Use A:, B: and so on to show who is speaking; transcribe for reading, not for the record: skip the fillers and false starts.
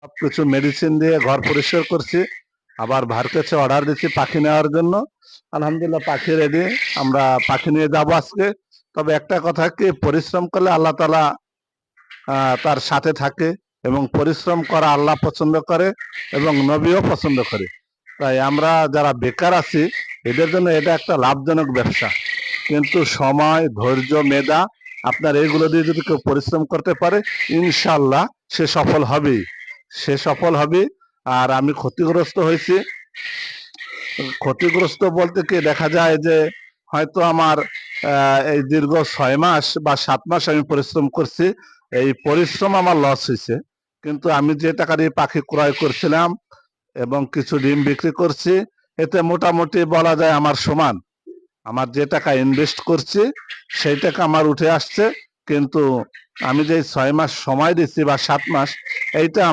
A: সবকিছু মেডিসিন দিয়ে ঘর পরিষ্কার করছি। আবার ভাইয়ের কাছে অর্ডার দিচ্ছি পাখি নেওয়ার জন্য। আলহামদুলিল্লাহ পাখি রেডি। আমরা পাখি নিয়ে যাবো আজকে। তবে একটা কথা কি, পরিশ্রম করলে আল্লাহ তাআলা তার সাথে থাকে, এবং পরিশ্রম করা আল্লাহ পছন্দ করে এবং নবীও পছন্দ করে। তাই আমরা যারা বেকার আছি এদের জন্য এটা একটা লাভজনক ব্যবসা। কিন্তু সময়, ধৈর্য, মেধা, আপনার এইগুলো দিয়ে যদি কেউ পরিশ্রম করতে পারে, ইনশাল্লাহ সে সফল হবেই। সে সফল হবে। আর আমি ক্ষতিগ্রস্ত হয়েছি। ক্ষতিগ্রস্ত বলতে কি, দেখা যায় যে হয়তো আমার এই দীর্ঘ 6 মাস বা 7 মাস আমি পরিশ্রম করছি। এই পরিশ্রম আমার লস হয়েছে। কিন্তু আমি যে টাকা দিয়ে পাখি ক্রয় করছিলাম এবং কিছু ডিম বিক্রি করছি, এতে মোটামুটি বলা যায় আমার সমান। আমার যে টাকা ইনভেস্ট করছি সেই টাকা আমার উঠে আসছে। কিন্তু আমি যে 6 মাস সময় দিচ্ছি বা 7 মাস, এইটা